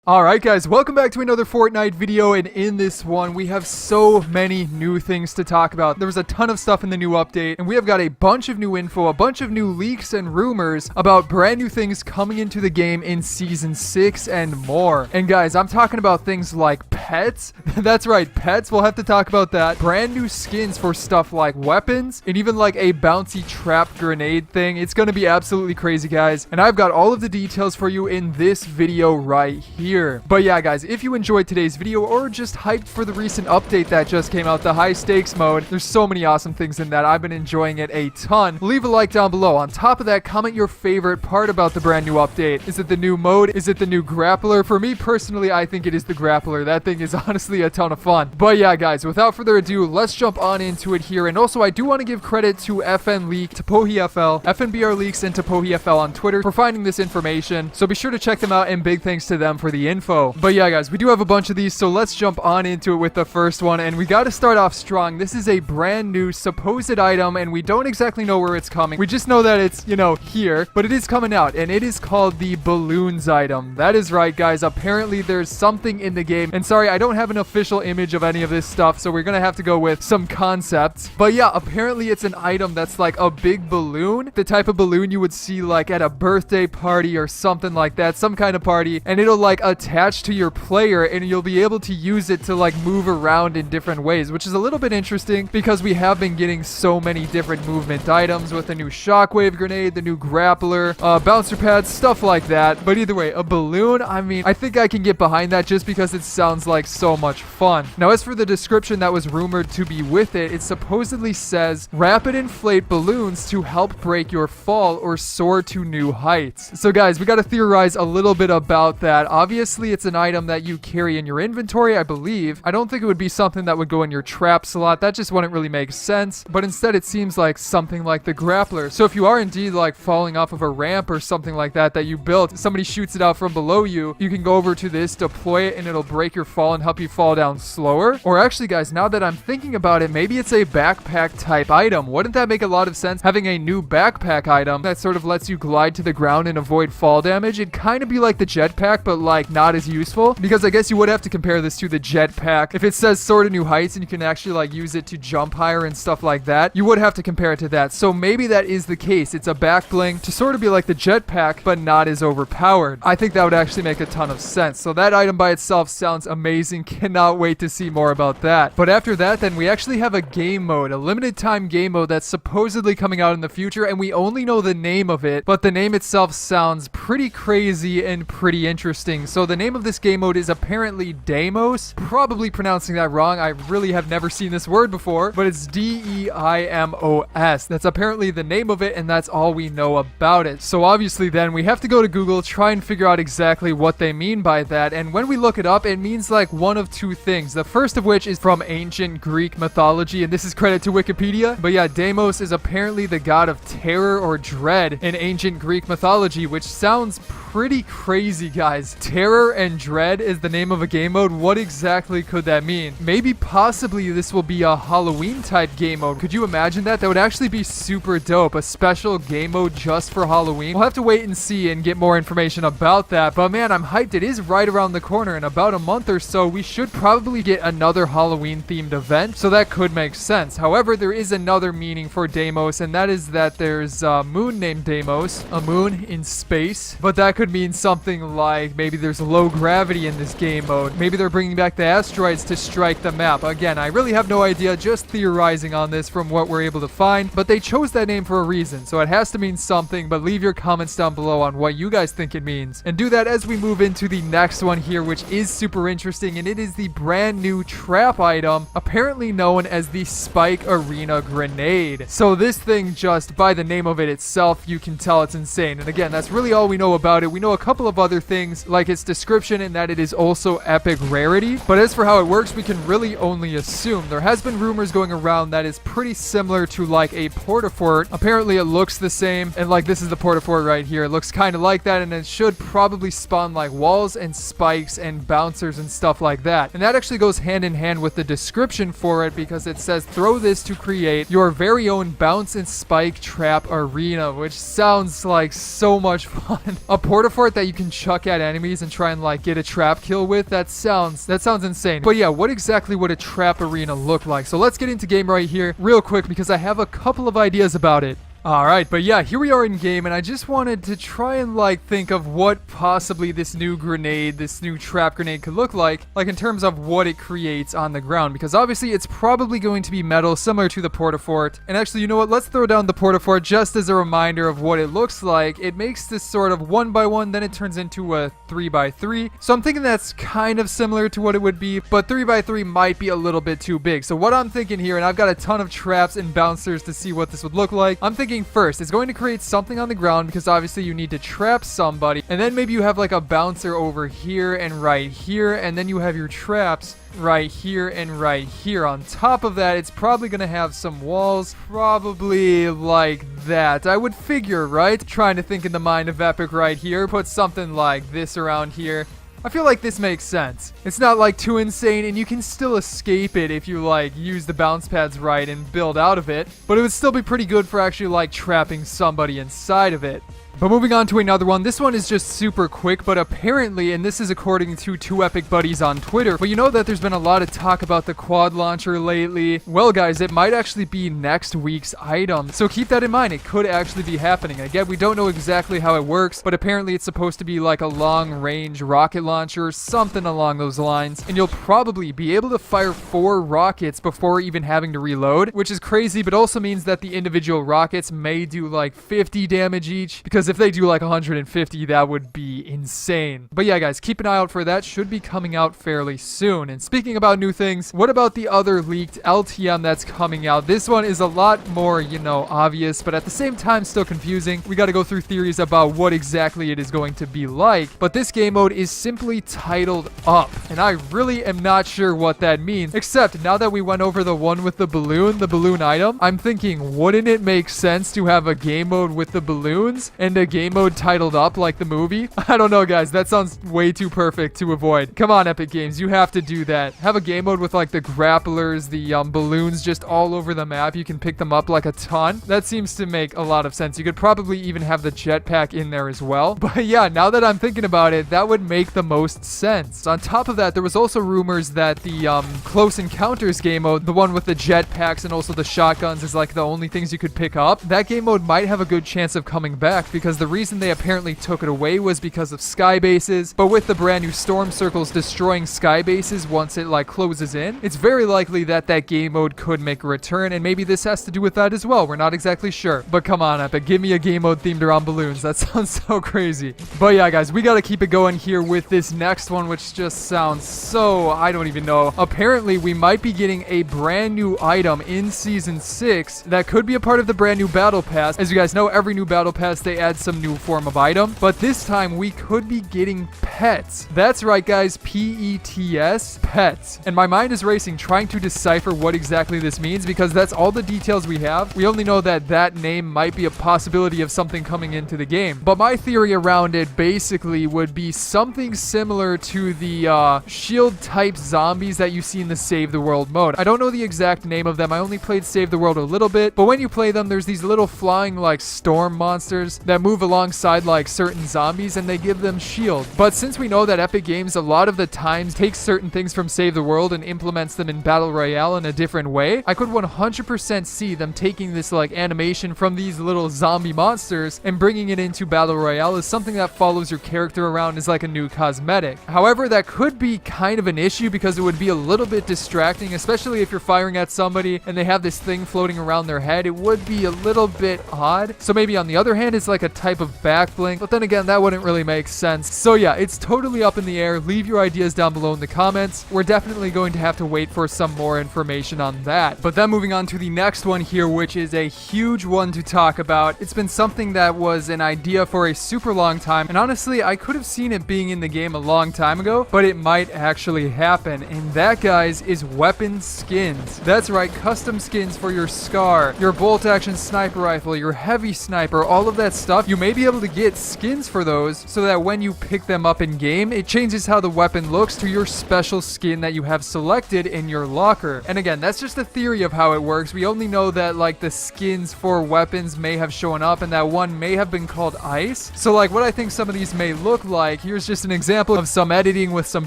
Alright guys, welcome back to another Fortnite video, and in this one we have so many new things to talk about. There was a ton of stuff in the new update, and we have got a bunch of new info, a bunch of new leaks and rumors about brand new things coming into the game in Season 6 and more. And guys, I'm talking about things like pets. That's right, pets. We'll have to talk about that. Brand new skins for stuff like weapons, and even like a bouncy trap grenade thing. It's going to be absolutely crazy, guys. And I've got all of the details for you in this video right here. But yeah, guys, if you enjoyed today's video or just hyped for the recent update that just came out, the high stakes mode, there's so many awesome things in that. I've been enjoying it a ton. Leave a like down below. On top of that, comment your favorite part about the brand new update. Is it the new mode? Is it the new grappler? For me personally, I think it is the grappler. That thing is honestly a ton of fun. But yeah, guys, without further ado, let's jump on into it here. And also, I do want to give credit to FN Leak, to PohiFL, FNBR Leaks, and to PohiFL on Twitter for finding this information. So be sure to check them out, and big thanks to them for the info. But yeah, guys, we do have a bunch of these, so let's jump on into it with the first one. And we got to start off strong. This is a brand new supposed item, and we don't exactly know where it's coming. We just know that it's, you know, here, but it is coming out, and it is called the balloons item. That is right, guys. Apparently there's something in the game, and sorry, I don't have an official image of any of this stuff, so we're gonna have to go with some concepts. But yeah, apparently it's an item that's like a big balloon, the type of balloon you would see like at a birthday party or something like that, some kind of party, and it'll like attach to your player, and you'll be able to use it to like move around in different ways, which is a little bit interesting because we have been getting so many different movement items with the new shockwave grenade, the new grappler, bouncer pads, stuff like that. But either way, a balloon, I mean, I think I can get behind that just because it sounds like so much fun. Now, as for the description that was rumored to be with it, it supposedly says rapid inflate balloons to help break your fall or soar to new heights. So guys, we got to theorize a little bit about that. Obviously, it's an item that you carry in your inventory, I believe. I don't think it would be something that would go in your trap slot. That just wouldn't really make sense. But instead, it seems like something like the grappler. So if you are indeed like falling off of a ramp or something like that you built, somebody shoots it out from below you, you can go over to this, deploy it, and it'll break your fall and help you fall down slower. Or actually, guys, now that I'm thinking about it, maybe it's a backpack type item. Wouldn't that make a lot of sense? Having a new backpack item that sort of lets you glide to the ground and avoid fall damage. It'd kind of be like the jetpack, but like not as useful, because I guess you would have to compare this to the jetpack. If it says soar to new heights and you can actually like use it to jump higher and stuff like that, you would have to compare it to that. So maybe that is the case. It's a back bling to sort of be like the jetpack, but not as overpowered. I think that would actually make a ton of sense. So that item by itself sounds amazing. Cannot wait to see more about that. But after that, then we actually have a game mode, a limited time game mode that's supposedly coming out in the future, and we only know the name of it, but the name itself sounds pretty crazy and pretty interesting. So the name of this game mode is apparently Deimos. Probably pronouncing that wrong. I really have never seen this word before, but it's Deimos. That's apparently the name of it, and that's all we know about it. So obviously then we have to go to Google, try and figure out exactly what they mean by that. And when we look it up, it means like one of two things. The first of which is from ancient Greek mythology, and this is credit to Wikipedia. But yeah, Deimos is apparently the god of terror or dread in ancient Greek mythology, which sounds pretty crazy, guys. Terror and dread is the name of a game mode. What exactly could that mean? Maybe possibly this will be a Halloween type game mode. Could you imagine that? That would actually be super dope. A special game mode just for Halloween. We'll have to wait and see and get more information about that. But man, I'm hyped. It is right around the corner. In about a month or so, we should probably get another Halloween themed event. So that could make sense. However, there is another meaning for Deimos, and that is that there's a moon named Deimos, a moon in space. But that could mean something like maybe there's low gravity in this game mode. Maybe they're bringing back the asteroids to strike the map. Again, I really have no idea, just theorizing on this from what we're able to find, but they chose that name for a reason, so it has to mean something. But leave your comments down below on what you guys think it means, and do that as we move into the next one here, which is super interesting, and it is the brand new trap item, apparently known as the Spike Arena Grenade. So this thing, just by the name of it itself, you can tell it's insane. And again, that's really all we know about it. We know a couple of other things, like its description and that it is also epic rarity. But as for how it works, we can really only assume. There has been rumors going around that is pretty similar to like a porta-fort. Apparently it looks the same, and like this is the porta-fort right here. It looks kind of like that, and it should probably spawn like walls and spikes and bouncers and stuff stuff like that. And that actually goes hand in hand with the description for it, because it says throw this to create your very own bounce and spike trap arena, which sounds like so much fun. A porta-fort that you can chuck at enemies and try and like get a trap kill with. That sounds insane. But yeah, what exactly would a trap arena look like? So let's get into game right here real quick, because I have a couple of ideas about it. Alright, but yeah, here we are in game, and I just wanted to try and like think of what possibly this new grenade, this new trap grenade could look like in terms of what it creates on the ground, because obviously it's probably going to be metal, similar to the porta-fort. And actually, you know what, let's throw down the porta-fort just as a reminder of what it looks like. It makes this sort of 1x1, then it turns into a 3x3, so I'm thinking that's kind of similar to what it would be, but 3x3 might be a little bit too big. So what I'm thinking here, and I've got a ton of traps and bouncers to see what this would look like, I'm thinking first, it's going to create something on the ground, because obviously you need to trap somebody, and then maybe you have like a bouncer over here and right here, and then you have your traps right here and right here. On top of that, it's probably going to have some walls, probably like that, I would figure, right? Trying to think in the mind of Epic right here, put something like this around here. I feel like this makes sense. It's not like too insane, and you can still escape it if you like use the bounce pads right and build out of it, but it would still be pretty good for actually like trapping somebody inside of it. But moving on to another one. This one is just super quick, but apparently, and this is according to two Epic buddies on Twitter, but you know that there's been a lot of talk about the quad launcher lately. Well guys, it might actually be next week's item, so keep that in mind. It could actually be happening. Again, we don't know exactly how it works, but apparently it's supposed to be like a long range rocket launcher, something along those lines, and you'll probably be able to fire 4 rockets before even having to reload, which is crazy, but also means that the individual rockets may do like 50 damage each, because if they do like 150, that would be insane. But yeah, guys, keep an eye out for that. Should be coming out fairly soon. And speaking about new things, what about the other leaked LTM that's coming out? This one is a lot more, you know, obvious, but at the same time still confusing. We got to go through theories about what exactly it is going to be like. But this game mode is simply titled Up, and I really am not sure what that means. Except now that we went over the one with the balloon item, I'm thinking, wouldn't it make sense to have a game mode with the balloons and a game mode titled Up like the movie? I don't know, guys. That sounds way too perfect to avoid. Come on, Epic Games. You have to do that. Have a game mode with like the grapplers, the balloons just all over the map. You can pick them up like a ton. That seems to make a lot of sense. You could probably even have the jetpack in there as well. But yeah, now that I'm thinking about it, that would make the most sense. On top of that, there was also rumors that the Close Encounters game mode, the one with the jetpacks and also the shotguns, is like the only things you could pick up. That game mode might have a good chance of coming back, because the reason they apparently took it away was because of sky bases. But with the brand new storm circles destroying sky bases once it like closes in, it's very likely that that game mode could make a return, and maybe this has to do with that as well. We're not exactly sure. But come on, Epic, give me a game mode themed around balloons. That sounds so crazy. But yeah, guys, we gotta keep it going here with this next one, which just sounds so, I don't even know. Apparently, we might be getting a brand new item in Season 6 that could be a part of the brand new Battle Pass. As you guys know, every new Battle Pass, they add some new form of item, but this time we could be getting pets. That's right, guys, P-E-T-S, pets. And my mind is racing trying to decipher what exactly this means, because that's all the details we have. We only know that that name might be a possibility of something coming into the game, but my theory around it basically would be something similar to the shield type zombies that you see in the Save the World mode. I don't know the exact name of them. I only played Save the World a little bit, but when you play them, there's these little flying like storm monsters that move alongside like certain zombies, and they give them shield. But since we know that Epic Games a lot of the times takes certain things from Save the World and implements them in Battle Royale in a different way, I could 100% see them taking this like animation from these little zombie monsters and bringing it into Battle Royale as something that follows your character around as like a new cosmetic. However, that could be kind of an issue, because it would be a little bit distracting, especially if you're firing at somebody and they have this thing floating around their head. It would be a little bit odd. So maybe on the other hand, it's like a type of back bling, but then again, that wouldn't really make sense. So yeah, it's totally up in the air. Leave your ideas down below in the comments. We're definitely going to have to wait for some more information on that. But then moving on to the next one here, which is a huge one to talk about. It's been something that was an idea for a super long time, and honestly, I could have seen it being in the game a long time ago, but it might actually happen. And that, guys, is weapon skins. That's right, custom skins for your SCAR, your bolt action sniper rifle, your heavy sniper, all of that stuff stuff, you may be able to get skins for those so that when you pick them up in game, it changes how the weapon looks to your special skin that you have selected in your locker. And again, that's just a theory of how it works. We only know that like the skins for weapons may have shown up and that one may have been called ice. So like what I think some of these may look like, here's just an example of some editing with some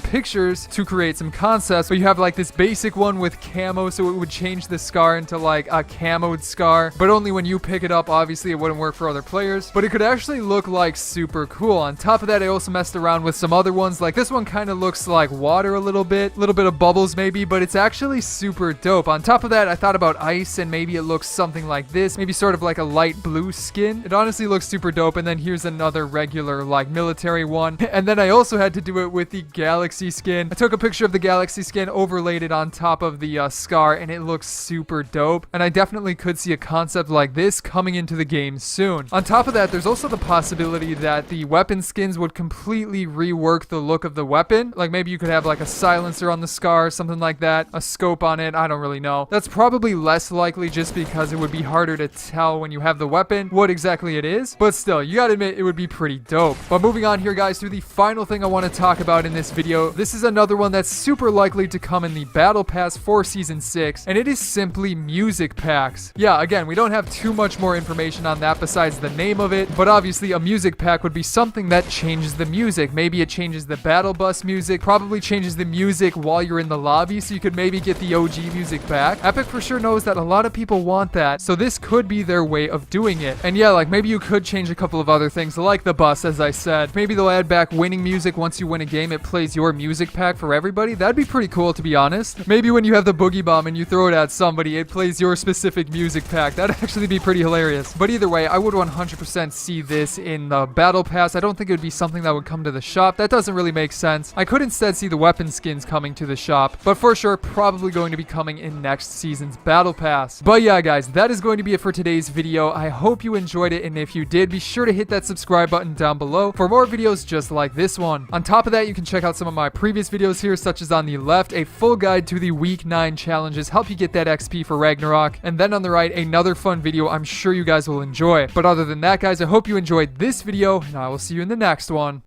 pictures to create some concepts. But you have like this basic one with camo, so it would change the scar into like a camoed scar, but only when you pick it up. Obviously it wouldn't work for other players, but it could actually look like super cool. On top of that, I also messed around with some other ones. Like this one kind of looks like water a little bit of bubbles maybe, but it's actually super dope. On top of that, I thought about ice and maybe it looks something like this, maybe sort of like a light blue skin. It honestly looks super dope. And then here's another regular like military one. And then I also had to do it with the galaxy skin. I took a picture of the galaxy skin, overlaid it on top of the scar, and it looks super dope. And I definitely could see a concept like this coming into the game soon. On top of that, there's also the possibility that the weapon skins would completely rework the look of the weapon. Like maybe you could have like a silencer on the scar, something like that, a scope on it. I don't really know. That's probably less likely just because it would be harder to tell when you have the weapon what exactly it is. But still, you gotta admit it would be pretty dope. But moving on here, guys, to the final thing I want to talk about in this video. This is another one that's super likely to come in the Battle Pass for Season 6, and it is simply music packs. Yeah, again, we don't have too much more information on that besides the name of it, but obviously a music pack would be something that changes the music. Maybe it changes the battle bus music, probably changes the music while you're in the lobby, so you could maybe get the OG music back. Epic for sure knows that a lot of people want that, so this could be their way of doing it. And yeah, like maybe you could change a couple of other things like the bus, as I said. Maybe they'll add back winning music. Once you win a game, it plays your music pack for everybody. That'd be pretty cool, to be honest. Maybe when you have the boogie bomb and you throw it at somebody, it plays your specific music pack. That'd actually be pretty hilarious. But either way, I would 100% see this in the Battle Pass. I don't think it would be something that would come to the shop. That doesn't really make sense. I could instead see the weapon skins coming to the shop, but for sure, probably going to be coming in next season's Battle Pass. But yeah, guys, that is going to be it for today's video. I hope you enjoyed it, and if you did, be sure to hit that subscribe button down below for more videos just like this one. On top of that, you can check out some of my previous videos here, such as on the left, a full guide to the Week 9 challenges, help you get that XP for Ragnarok, and then on the right, another fun video I'm sure you guys will enjoy. But other than that, guys, I hope you enjoyed this video, and I will see you in the next one.